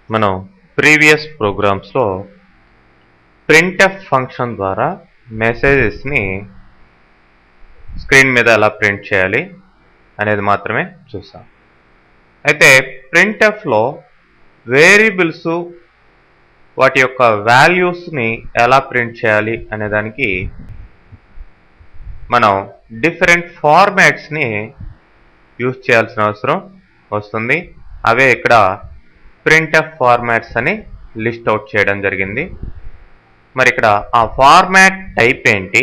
మనం ప్రీవియస్ ప్రోగ్రామ్స్లో printf function ద్వారా మెసేజెస్ని స్క్రీన్ మీద ఎలా ప్రింట్ చేయాలి అనేది మాత్రమే చూసాం. అయితే printfలో వేరియబుల్స్ వాటి యొక్క వాల్యూస్ని ఎలా ప్రింట్ చేయాలి అనే దానికి మనం డిఫరెంట్ ఫార్మాట్స్ని యూజ్ చేయాల్సిన అవసరం వస్తుంది. అవే ఇక్కడ printf ఫార్మాట్స్ అని లిస్ట్ అవుట్ చేయడం జరిగింది. మరి ఇక్కడ ఆ ఫార్మాట్ టైప్ ఏంటి,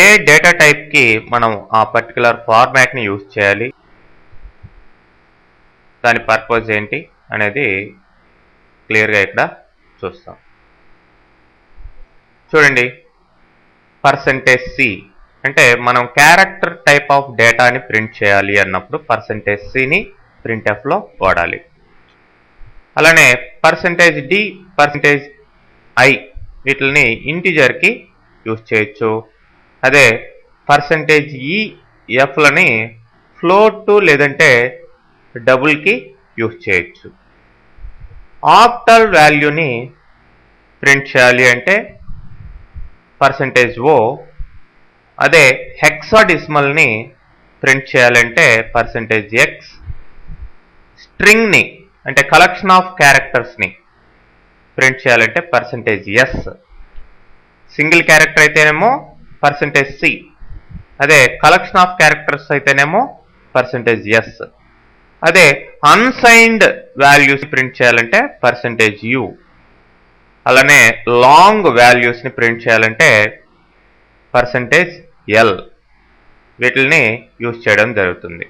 ఏ డేటా టైప్కి మనం ఆ పర్టికులర్ ఫార్మాట్ని యూజ్ చేయాలి, దాని పర్పస్ ఏంటి అనేది క్లియర్గా ఇక్కడ చూస్తాం. చూడండి, %c అంటే మనం క్యారెక్టర్ టైప్ ఆఫ్ డేటాని ప్రింట్ చేయాలి అన్నప్పుడు %cని printfలో వాడాలి. అలానే %d, %i వీటిని ఇంటిజర్కి యూజ్ చేయొచ్చు. అదే %e,f-లని ఫ్లోట్ లేదంటే డబుల్కి యూజ్ చేయొచ్చు. ఆక్టల్ వాల్యూని ప్రింట్ చేయాలి అంటే %o, అదే హెక్సాడెసిమల్ని ప్రింట్ చేయాలంటే %x, స్ట్రింగ్ని అంటే కలెక్షన్ ఆఫ్ క్యారెక్టర్స్ని ప్రింట్ చేయాలంటే %s, సింగిల్ క్యారెక్టర్ అయితేనేమో %c, అదే కలెక్షన్ ఆఫ్ క్యారెక్టర్స్ అయితేనేమో %s, అదే అన్సైన్డ్ వాల్యూస్ ప్రింట్ చేయాలంటే %u, అలానే లాంగ్ వాల్యూస్ని ప్రింట్ చేయాలంటే %l వీటిని యూజ్ చేయడం జరుగుతుంది.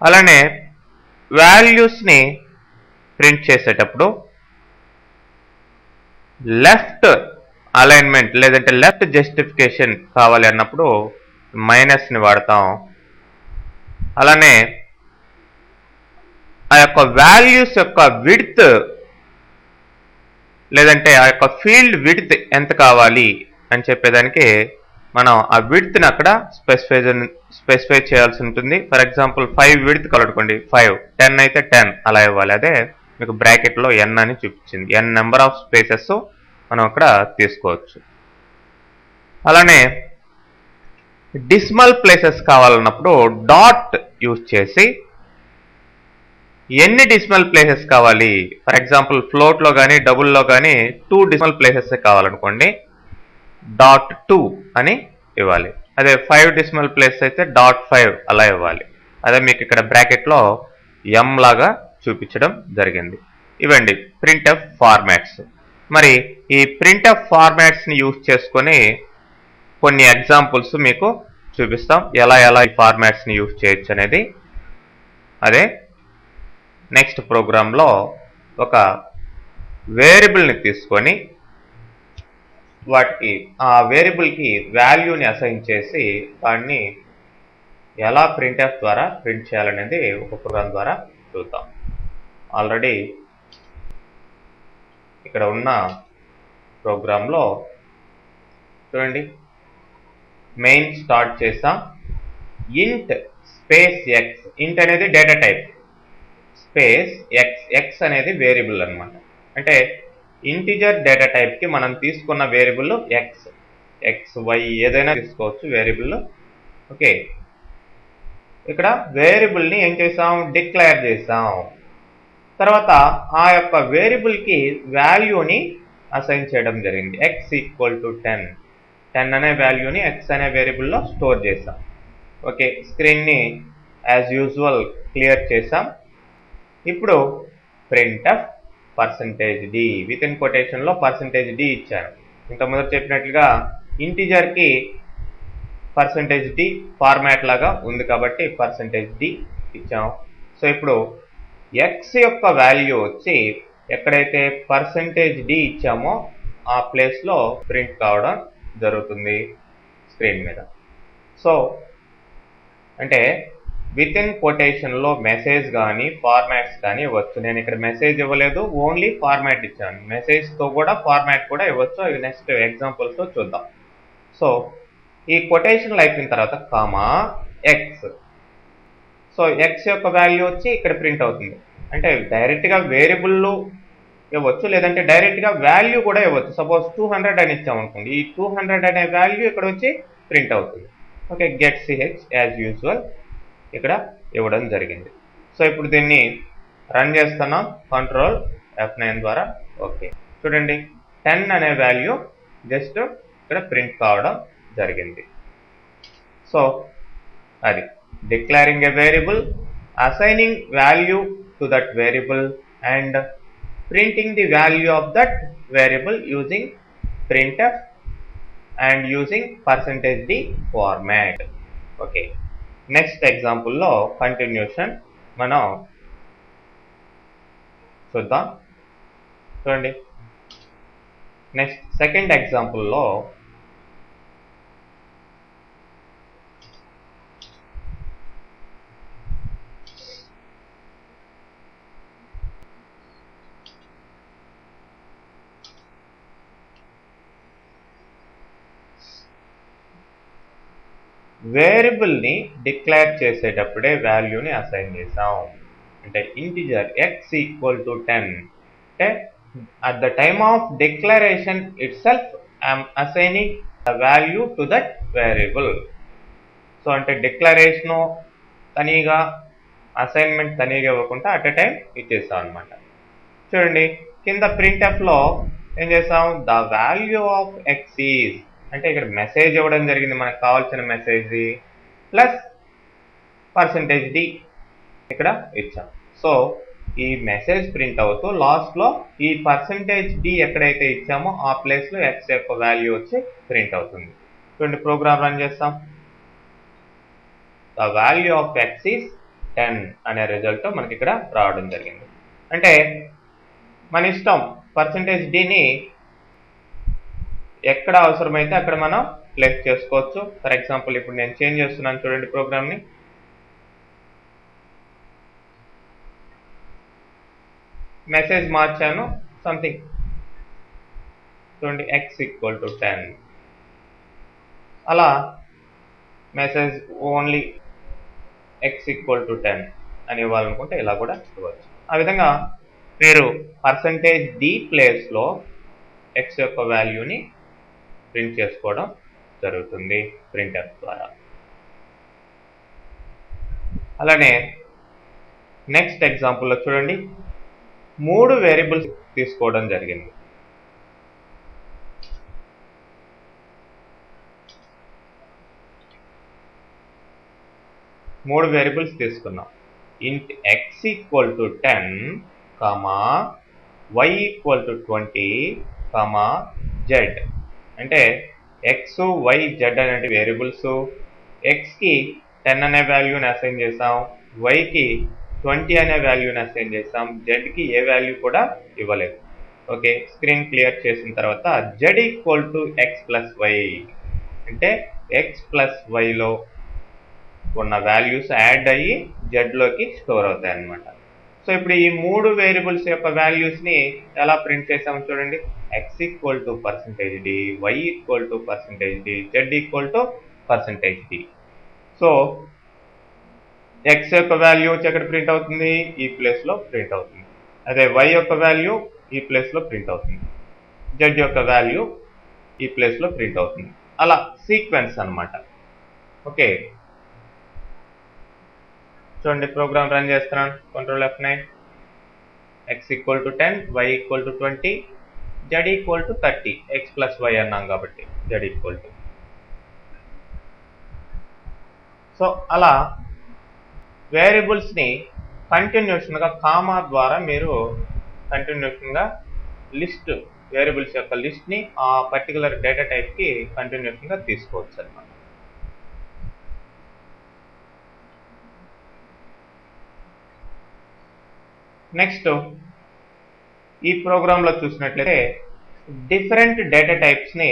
అలానే వాల్యూస్ని ప్రింట్ చేసేటప్పుడు లెఫ్ట్ అలైన్మెంట్ లేదంటే లెఫ్ట్ జస్టిఫికేషన్ కావాలి అన్నప్పుడు మైనస్ని వాడతాం. అలానే ఆ యొక్క వాల్యూస్ యొక్క విడ్త్ లేదంటే ఆ యొక్క ఫీల్డ్ విడ్త్ ఎంత కావాలి అని చెప్పేదానికి మనం ఆ విడ్త్ని అక్కడ స్పెసిఫై చేయాల్సి ఉంటుంది. ఫర్ ఎగ్జాంపుల్ 5 విడ్త్ కలుడుకోండి, 5, 10 అయితే 10 అలా ఇవ్వాలి. అదే మీకు బ్రాకెట్లో n అని చూపించింది. n నెంబర్ ఆఫ్ స్పేసెస్ మనం అక్కడ తీసుకోవచ్చు. అలానే డెసిమల్ ప్లేసెస్ కావాలన్నప్పుడు డాట్ యూజ్ చేసి ఎన్ని డెసిమల్ ప్లేసెస్ కావాలి, ఫర్ ఎగ్జాంపుల్ ఫ్లోట్లో కానీ డబుల్లో కానీ 2 డెసిమల్ ప్లేసెస్ కావాలనుకోండి, .2 అని ఇవ్వాలి. అదే 5 డెసిమల్ ప్లేస్ అయితే .5 అలా ఇవ్వాలి. అదే మీకు ఇక్కడ బ్రాకెట్లో m లాగా చూపించడం జరిగింది. ఇవండి printf ఫార్మాట్స్. మరి ఈ printf ఫార్మాట్స్ని యూజ్ చేసుకొని కొన్ని ఎగ్జాంపుల్స్ మీకు చూపిస్తాం, ఎలా ఈ ఫార్మాట్స్ని యూజ్ చేయొచ్చు అనేది. అదే నెక్స్ట్ ప్రోగ్రాంలో ఒక వేరియబుల్ని తీసుకొని వాటికి ఆ వేరియబుల్కి వాల్యూని అసైన్ చేసి దాన్ని ఎలా printf ద్వారా ప్రింట్ చేయాలనేది ఒక ప్రోగ్రాం ద్వారా చూద్దాం. ఆల్రెడీ ఇక్కడ ఉన్న ప్రోగ్రాంలో చూడండి, మెయిన్ స్టార్ట్ చేసాం. ఇంట్ స్పేస్ x, ఇంట్ అనేది డేటా టైప్, స్పేస్ x అనేది వేరియబుల్ అనమాట. అంటే ఇంటిజర్ డేటా టైప్కి మనం తీసుకున్న వేరియబుల్ x, y ఏదైనా తీసుకోవచ్చు వేరియబుల్. ఓకే, ఇక్కడ వేరియబుల్ని ఏం చేసాం, డిక్లేర్ చేసాం. తర్వాత ఆ యొక్క వేరియబుల్కి వాల్యూని అసైన్ చేయడం జరిగింది. x = 10 అనే వాల్యూని x అనే వేరియబుల్లో స్టోర్ చేసాం. ఓకే, స్క్రీన్ని యాజ్ యూజువల్ క్లియర్ చేసాం. ఇప్పుడు printf %d విత్ ఇన్ కొటేషన్లో %d ఇచ్చాను. ఇంత మొదటి చెప్పినట్లుగా ఇంటిజర్కి %d ఫార్మాట్ లాగా ఉంది కాబట్టి %d ఇచ్చాం. సో ఇప్పుడు x యొక్క వాల్యూ వచ్చి ఎక్కడైతే %d ఇచ్చామో ఆ ప్లేస్లో ప్రింట్ కావడం జరుగుతుంది స్క్రీన్ మీద. సో అంటే విత్ ఇన్ కొటేషన్లో మెసేజ్ కానీ ఫార్మాట్స్ కానీ ఇవ్వచ్చు. నేను ఇక్కడ మెసేజ్ ఇవ్వలేదు, ఓన్లీ ఫార్మాట్ ఇచ్చాను. మెసేజ్తో కూడా ఫార్మాట్ కూడా ఇవ్వచ్చు. అవి నెక్స్ట్ ఎగ్జాంపుల్స్తో చూద్దాం. సో ఈ కొటేషన్లు అయిపోయిన తర్వాత కామా x. సో x యొక్క వాల్యూ వచ్చి ఇక్కడ ప్రింట్ అవుతుంది. అంటే డైరెక్ట్గా వేరియబుల్ ఇవ్వచ్చు, లేదంటే డైరెక్ట్గా వాల్యూ కూడా ఇవ్వచ్చు. సపోజ్ 200 అని ఇచ్చాం అనుకోండి, ఈ 200 అనే వాల్యూ ఇక్కడ వచ్చి ప్రింట్ అవుతుంది. Okay, get CH as usual ఇక్కడ ఇవ్వడం జరిగింది. సో ఇప్పుడు దీన్ని రన్ చేస్తున్నాం కంట్రోల్ F9 ద్వారా. ఓకే, చూడండి 10 అనే వాల్యూ జస్ట్ ఇక్కడ ప్రింట్ కావడం జరిగింది. సో అది declaring a variable, assigning value to that variable and printing the value of that variable using printf and using %d format. Okay, next example లో continuation మనం చూద్దాం. చూడండి నెక్స్ట్ సెకండ్ ఎగ్జాంపుల్ లో variable ని declare చేసేటప్పుడే వాల్యూని assign చేసాం. అంటే ఇంటిజర్ x ఈక్వల్ టు 10 అంటే at the time of declaration it self I'm assigning the value to that variable. So అంటే డిక్లరేషను తనీగా అసైన్మెంట్ తనీగా ఇవ్వకుండా అట్ ఎ టైం ఇచ్చేస్తాం అనమాట. చూడండి కింద ప్రింట్ఎఫ్ లో ఏం చేసాం, the value of X is అంటే ఇక్కడ మెసేజ్ ఇవ్వడం జరిగింది, మనకు కావాల్సిన మెసేజ్ ప్లస్ %d ఇక్కడ ఇచ్చాం. సో ఈ మెసేజ్ ప్రింట్ అవుతూ లాస్ట్ లో ఈ %d ఎక్కడైతే ఇచ్చామో ఆ ప్లేస్ లో x యొక్క వాల్యూ వచ్చి ప్రింట్ అవుతుంది. చూడండి ప్రోగ్రామ్ రన్ చేస్తాం. The value of x is 10 అనే రిజల్ట్ మనకి ఇక్కడ రావడం జరిగింది. అంటే మన ఇష్టం %dని ఎక్కడ అవసరమైతే అక్కడ మనం ప్లేస్ చేసుకోవచ్చు. ఫర్ ఎగ్జాంపుల్ ఇప్పుడు నేను చేంజ్ చేస్తున్నాను, చూడండి ప్రోగ్రామ్ని. మెసేజ్ మార్చాను సంథింగ్, చూడండి x ఈక్వల్ టు 10. అలా message only x equal to 10 అని ఇవ్వాలనుకుంటే ఇలా కూడా ఇవ్వచ్చు. ఆ విధంగా మీరు %d ప్లేస్లో x యొక్క వాల్యూని ప్రింట్ చేసుకోవడం జరుగుతుంది ప్రింట్ఎఫ్ ద్వారా. అలానే నెక్స్ట్ ఎగ్జాంపుల్లో చూడండి 3 వేరియబుల్స్ తీసుకోవడం జరిగింది. మూడు వేరియబుల్స్ తీసుకున్నాం. ఇంట్ x equal to 10, y equal to 20, z అంటే x, y, z అనే వేరియబుల్స్. xకి 10 అనే వాల్యూని అసైన్ చేసాం, yకి 20 అనే వాల్యూని అసైన్ చేసాం, zకి ఏ వాల్యూ కూడా ఇవ్వలేదు. ఓకే, స్క్రీన్ క్లియర్ చేసిన తర్వాత z equal to x plus y అంటే x ప్లస్ వైలో ఉన్న వాల్యూస్ యాడ్ అయ్యి జెడ్లోకి స్టోర్ అవుతాయి అన్నమాట. సో ఇప్పుడు ఈ 3 వేరియబుల్స్ యొక్క వాల్యూస్ని ఎలా ప్రింట్ చేసాము చూడండి. x equal to %d, y equal to %d, z equal to %d. So x యొక్క వాల్యూ వచ్చి ఎక్కడ ప్రింట్ అవుతుంది, ఈ ప్లేస్లో ప్రింట్ అవుతుంది. అదే y యొక్క వాల్యూ ఈ ప్లేస్లో ప్రింట్ అవుతుంది, z యొక్క వాల్యూ ఈ ప్లేస్లో ప్రింట్ అవుతుంది. అలా సీక్వెన్స్ అన్నమాట. ఓకే, చూడండి ప్రోగ్రామ్ రన్ చేస్తున్నాను. Control F9. x equal to 10, y equal to 20, z equal to 30. x plus y అన్నాం కాబట్టి z ఈక్వల్ టు. సో అలా వేరియబుల్స్ని కంటిన్యూషన్గా కామా ద్వారా మీరు కంటిన్యూషన్గా లిస్ట్ వేరియబుల్స్ యొక్క లిస్ట్ని ఆ పర్టికులర్ డేటా టైప్కి కంటిన్యూషన్గా తీసుకోవచ్చు అన్నమాట. నెక్స్ట్ ఈ ప్రోగ్రాంలో చూసినట్లయితే డిఫరెంట్ డేటా టైప్స్ని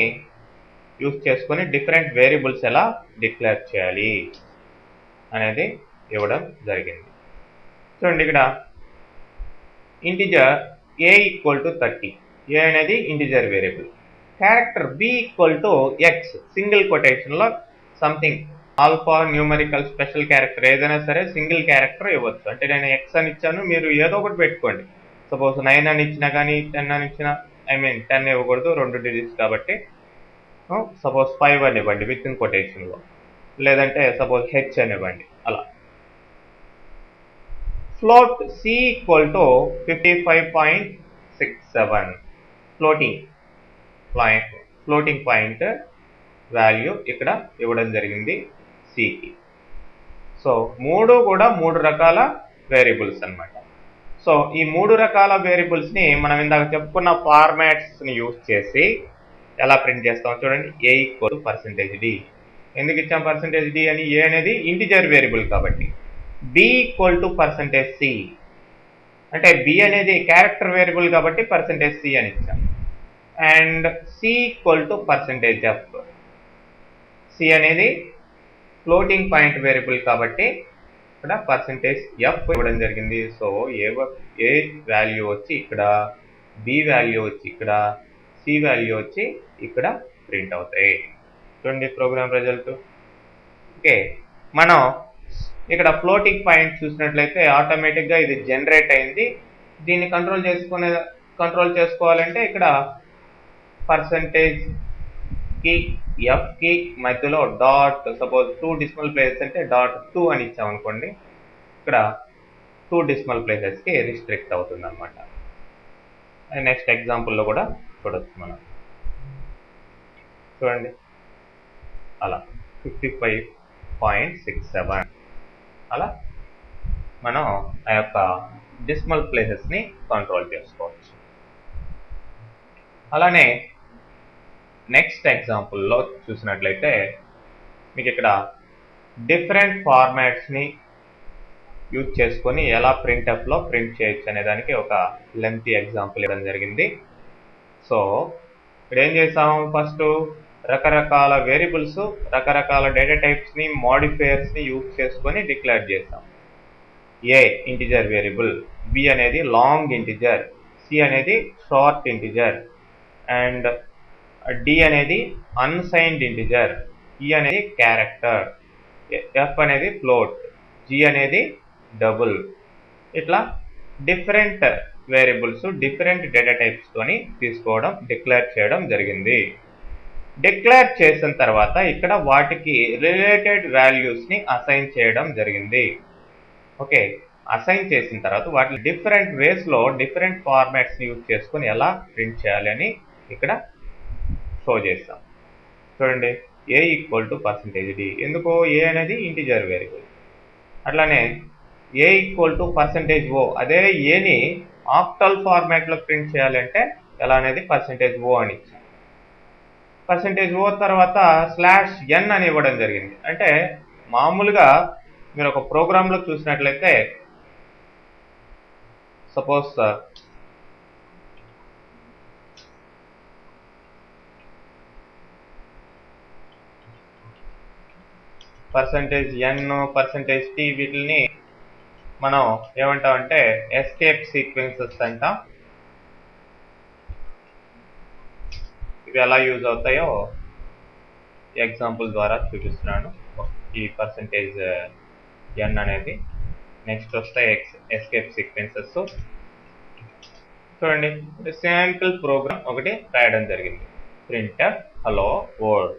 యూజ్ చేసుకొని డిఫరెంట్ వేరియబుల్స్ ఎలా డిక్లేర్ చేయాలి అనేది ఇవ్వడం జరిగింది. చూడండి ఇక్కడ integer a equal to 30, a అనేది integer variable. Character b equal to x single కొటేషన్లో something alpha numerical special character ఏదైనా సరే సింగిల్ క్యారెక్టర్ ఇవ్వచ్చు. అంటే నేను ఎక్స్ అని ఇచ్చాను, మీరు ఏదో ఒకటి పెట్టుకోండి. సపోజ్ 9 అని ఇచ్చినా కానీ 10 అని ఇచ్చినా, 10 ఇవ్వకూడదు, 2 డిజిట్స్ కాబట్టి సపోజ్ 5 అని ఇవ్వండి విత్ ఇన్ కొటేషన్లో, లేదంటే సపోజ్ హెచ్ అని ఇవ్వండి. అలా float c equal to 55.67 floating point value ఇక్కడ ఇవ్వడం జరిగింది సికి. సో మూడు కూడా 3 రకాల వేరియబుల్స్ అన్నమాట. సో ఈ 3 రకాల వేరియబుల్స్ని మనం ఇందాక చెప్పుకున్న ఫార్మాట్స్ని యూజ్ చేసి ఎలా ప్రింట్ చేస్తాం చూడండి. A equal %d. ఎందుకు ఇచ్చాం %d అని? ఏ అనేది ఇంటిజర్ వేరియబుల్ కాబట్టి. బి ఈక్వల్ టు %c అంటే బి అనేది క్యారెక్టర్ వేరియబుల్ కాబట్టి %c అని ఇచ్చాం. And c equal to %f. C అనేది ఫ్లోటింగ్ పాయింట్ వేరియబుల్ కాబట్టి ఇక్కడ %f ఇవ్వడం జరిగింది. సో ఏ వాల్యూ వచ్చి ఇక్కడ, బి వాల్యూ వచ్చి ఇక్కడ, సి వాల్యూ వచ్చి ఇక్కడ ప్రింట్ అవుతాయి. చూడండి ప్రోగ్రామ్ రిజల్ట్. ఓకే, మనం ఇక్కడ ఫ్లోటింగ్ పాయింట్ చూసినట్లయితే ఆటోమేటిక్గా ఇది జనరేట్ అయింది. దీన్ని కంట్రోల్ చేసుకోవాలంటే ఇక్కడ %కి ఎఫ్కి మధ్యలో డాట్, సపోజ్ 2 డెసిమల్ ప్లేసెస్ అంటే .2 అని ఇచ్చామనుకోండి, ఇక్కడ 2 డెసిమల్ ప్లేసెస్కి రిస్ట్రిక్ట్ అవుతుంది అనమాట. నెక్స్ట్ ఎగ్జాంపుల్లో కూడా చూడొచ్చు మనం. చూడండి అలా 55.67 అలా మనం ఆ యొక్క డెసిమల్ ప్లేసెస్ని కంట్రోల్ చేసుకోవచ్చు. అలానే నెక్స్ట్ ఎగ్జాంపుల్లో చూసినట్లయితే మీకు ఇక్కడ డిఫరెంట్ ఫార్మాట్స్ని యూజ్ చేసుకొని ఎలా ప్రింట్ఎఫ్లో ప్రింట్ చేయొచ్చు అనే దానికి ఒక లెంతీ ఎగ్జాంపుల్ ఇవ్వడం జరిగింది. సో ఇక్కడ ఏం చేసాం, ఫస్ట్ రకరకాల వేరియబుల్స్, రకరకాల డేటా టైప్స్ని, మాడిఫైయర్స్ని యూజ్ చేసుకొని డిక్లేర్ చేసాం. ఏ ఇంటిజర్ వేరియబుల్, బి అనేది లాంగ్ ఇంటిజర్, సి అనేది షార్ట్ ఇంటిజర్, అండ్ డి అనేది అన్సైన్డ్ ఇంటిజర్, ఈ అనేది క్యారెక్టర్, ఎఫ్ అనేది ఫ్లోట్, జి అనేది డబుల్. ఇట్లా different variables, different data types తోని తీసుకోవడం, డిక్లేర్ చేయడం జరిగింది. డిక్లేర్ చేసిన తర్వాత ఇక్కడ వాటికి రిలేటెడ్ వాల్యూస్ని అసైన్ చేయడం జరిగింది. ఓకే, అసైన్ చేసిన తర్వాత వాటిని డిఫరెంట్ వేస్లో డిఫరెంట్ ఫార్మాట్స్ని యూజ్ చేసుకొని ఎలా ప్రింట్ చేయాలి అని ఇక్కడ షో చేస్తాం. చూడండి, ఏ ఈక్వల్ టు %d. ఎందుకు? ఏ అనేది ఇంటిజర్ వేరియబుల్. అట్లానే ఏ ఈక్వల్ టు %o. అదే ఏని ఆక్టల్ ఫార్మాట్లో ప్రింట్ చేయాలంటే ఎలా అనేది %o అని ఇచ్చాం. %o తర్వాత /n అని ఇవ్వడం జరిగింది. అంటే మామూలుగా మీరు ఒక ప్రోగ్రాంలో చూసినట్లయితే సపోజ్ %n, %t వీటిని మనం ఏమంటామంటే ఎస్కేప్ సీక్వెన్సెస్ అంటాం. ఇవి ఎలా యూజ్ అవుతాయో ఎగ్జాంపుల్ ద్వారా చూపిస్తున్నాను. ఈ %n అనేది, నెక్స్ట్ వస్తాయి ఎస్కేప్ సీక్వెన్సెస్. చూడండి, సింపుల్ ప్రోగ్రామ్ ఒకటి రాయడం జరిగింది. ప్రింట్ఎఫ్ హలో వర్డ్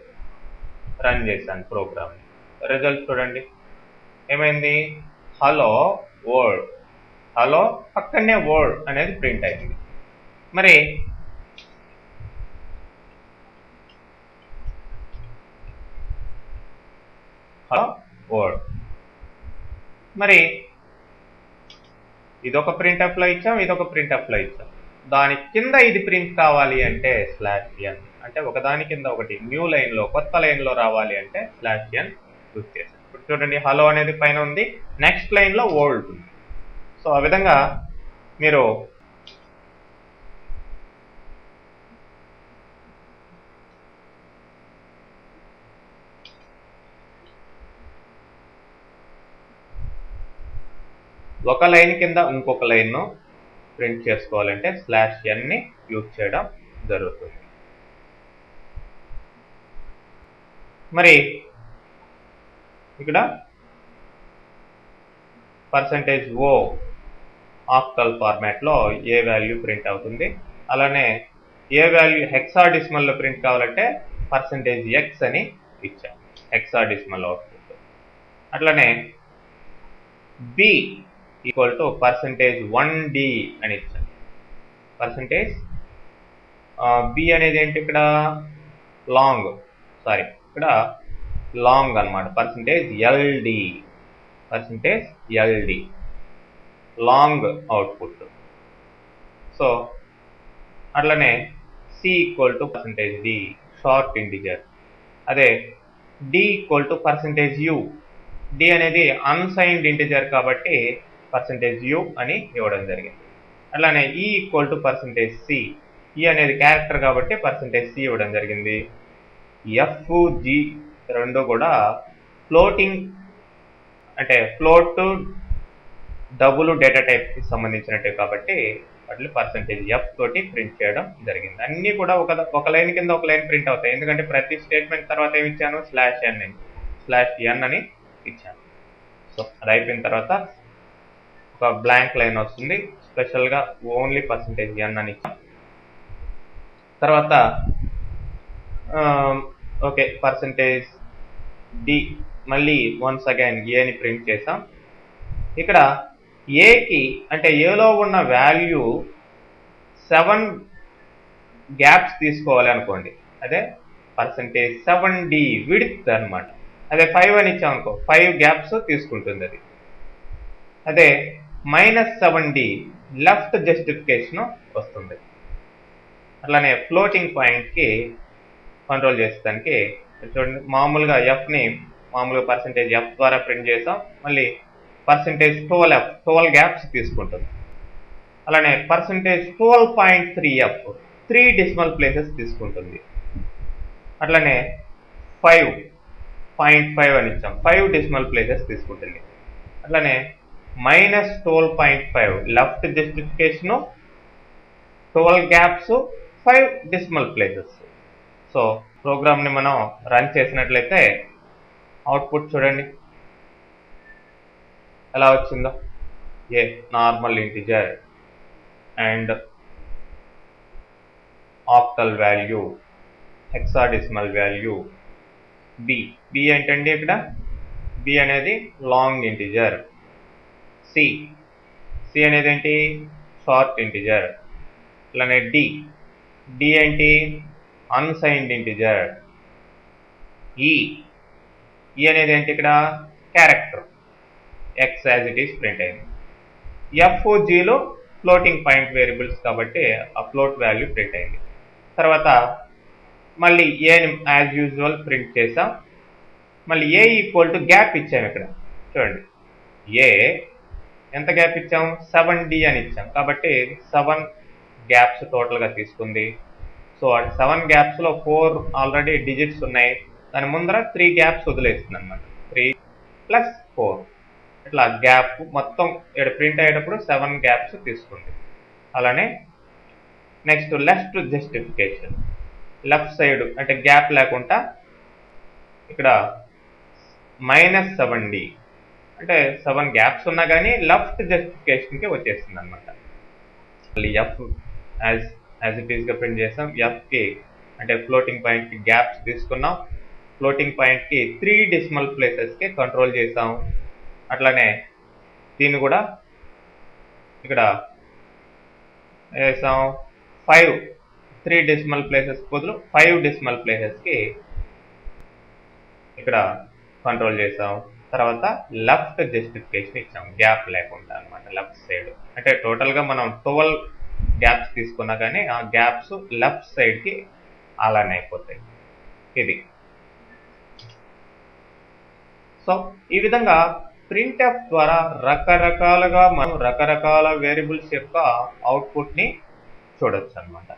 రన్ చేశాను ప్రోగ్రామ్. రిజల్ట్ చూడండి ఏమైంది, హలో వర్డ్, హలో పక్కనే వర్డ్ అనేది ప్రింట్ అయింది. మరి హలో వర్డ్, మరి ఇదొక ప్రింట్ఎఫ్లో ఇచ్చాం, ఇదొక ప్రింట్ఎఫ్లో ఇచ్చాం. దాని కింద ఇది ప్రింట్ కావాలి అంటే /n, అంటే ఒకదాని కింద ఒకటి న్యూ లైన్లో, కొత్త లైన్లో రావాలి అంటే /n యూజ్ చేశాం. ఇప్పుడు చూడండి, హలో అనేది పైన ఉంది, నెక్స్ట్ లైన్లో వర్డ్ ఉంది. సో ఆ విధంగా మీరు ఒక లైన్ కింద ఇంకొక లైన్ను ప్రింట్ చేసుకోవాలంటే /nని యూజ్ చేయడం జరుగుతుంది. మరి ఇక్కడ %O ఆక్టల్ ఫార్మాట్లో ఏ వాల్యూ ప్రింట్ అవుతుంది. అలానే ఏ వాల్యూ హెక్సాడెసిమల్లో ప్రింట్ కావాలంటే %X అని ఇచ్చాం, హెక్సాడెసిమల్ అవుట్పుట్. అట్లనే B ఈక్వల్ టు %1D అని ఇచ్చాం. B అనేది ఏంటి, ఇక్కడ ఇక్కడ లాంగ్ అనమాట, %LD లాంగ్ అవుట్పుట్. సో అట్లనే C equal to %D short integer. అదే D equal to %U. D అనేది అన్సైన్డ్ ఇంటిజర్ కాబట్టి %U అని ఇవ్వడం జరిగింది. అట్లానే E equal to %C. E అనేది క్యారెక్టర్ కాబట్టి %C ఇవ్వడం జరిగింది. F, G రెండు కూడా ఫ్లోటింగ్, అంటే ఫ్లోట్ డబుల్ డేటా టైప్కి సంబంధించినట్టు కాబట్టి వాటిని %F తోటి ప్రింట్ చేయడం జరిగింది. అన్నీ కూడా ఒక లైన్ కింద ఒక లైన్ ప్రింట్ అవుతాయి, ఎందుకంటే ప్రతి స్టేట్మెంట్ తర్వాత ఏమి ఇచ్చాను, /n అని ఇచ్చాను. సో అది అయిపోయిన తర్వాత ఒక బ్లాంక్ లైన్ వస్తుంది, స్పెషల్గా ఓన్లీ %n అని ఇచ్చాం. తర్వాత ఓకే %D మళ్ళీ వన్స్ అగైన్ ఏని ప్రింట్ చేసాం. ఇక్కడ ఏకి అంటే ఏలో ఉన్న వాల్యూ 7 గ్యాప్స్ తీసుకోవాలి అనుకోండి, అదే %7D విడ్త్ అనమాట. అదే 5 అని ఇచ్చాం అనుకో, 5 గ్యాప్స్ తీసుకుంటుంది అది. అదే -7D లెఫ్ట్ జస్టిఫికేషన్ వస్తుంది. అట్లానే ఫ్లోటింగ్ పాయింట్కి కంట్రోల్ చేసేదానికి చూడండి, మామూలుగా Fని మామూలుగా %F ద్వారా ప్రింట్ చేసాం, మళ్ళీ %12 గ్యాప్స్ తీసుకుంటుంది. అలానే %12.3F 3 డెసిమల్ ప్లేసెస్ తీసుకుంటుంది. అట్లనే 5.5 అని ఇచ్చాం, 5 డెసిమల్ ప్లేసెస్ తీసుకుంటుంది. అట్లనే -12.5 left justification, 12 gaps, 5 decimal places. So ప్రోగ్రామ్ని మనం రన్ చేసినట్లయితే అవుట్పుట్ చూడండి ఎలా వచ్చిందో. A normal integer and octal value, hexadecimal value. B ఏంటండి, ఇక్కడ B అనేది లాంగ్ ఇంటిజర్. C అనేది ఏంటి, షార్ట్ ఇంటిజర్. అలానే D ఏంటి, అన్సైన్డ్ ఇంటిజర్. E అనేది ఏంటి, ఇక్కడ character, X as it is print అయింది. F, Gలో ఫ్లోటింగ్ పాయింట్ వేరియబుల్స్ కాబట్టి ఆ ఫ్లోట్ వాల్యూ ప్రింట్ అయింది. తర్వాత మళ్ళీ ఏని యాజ్ యూజువల్ ప్రింట్ చేసాం. మళ్ళీ ఏ ఈక్వల్ టు గ్యాప్ ఇచ్చాం. ఇక్కడ చూడండి, ఏ ఎంత గ్యాప్ ఇచ్చాం, 7D అని ఇచ్చాం కాబట్టి 7 గ్యాప్స్ టోటల్గా తీసుకుంది. సో 7 గ్యాప్స్లో 4 ఆల్రెడీ డిజిట్స్ ఉన్నాయి, దాని ముందర 3 గ్యాప్స్ వదిలేస్తుంది అనమాట. 3 + 4 ఇట్లా గ్యాప్ మొత్తం ఇక్కడ ప్రింట్ అయ్యేటప్పుడు 7 గ్యాప్స్ తీసుకుంది. అలానే next left justification, left side అంటే గ్యాప్ లేకుండా ఇక్కడ -7D అంటే 7 గ్యాప్స్ ఉన్నా కానీ లెఫ్ట్ జస్టిఫికేషన్కి వచ్చేస్తుంది అనమాట. మళ్ళీ F యాజ్ ఇట్ ఈస్గా ప్రింట్ చేసాం. Fకి అంటే ఫ్లోటింగ్ పాయింట్కి గ్యాప్స్ తీసుకున్నాం, ఫ్లోటింగ్ పాయింట్కి 3 డెసిమల్ ప్లేసెస్కి కంట్రోల్ చేసాం. అట్లానే దీన్ని కూడా ఇక్కడ వేసాం, 3 డెసిమల్ ప్లేసెస్ బదులు 5 డెసిమల్ ప్లేసెస్కి ఇక్కడ కంట్రోల్ చేసాం. తర్వాత లెఫ్ట్ జస్టిఫికేషన్ ఇచ్చాం, గ్యాప్ లేకుండా అనమాట లెఫ్ట్ సైడ్. అంటే టోటల్గా మనం 12 గ్యాప్స్ తీసుకున్నా కానీ ఆ గ్యాప్స్ లెఫ్ట్ సైడ్కి అలానే అయిపోతాయి. ఇది సో ఈ విధంగా ప్రింట్ఎఫ్ ద్వారా రకరకాలుగా మనం రకరకాల వేరియబుల్స్ యొక్క అవుట్పుట్ని చూడొచ్చు అనమాట.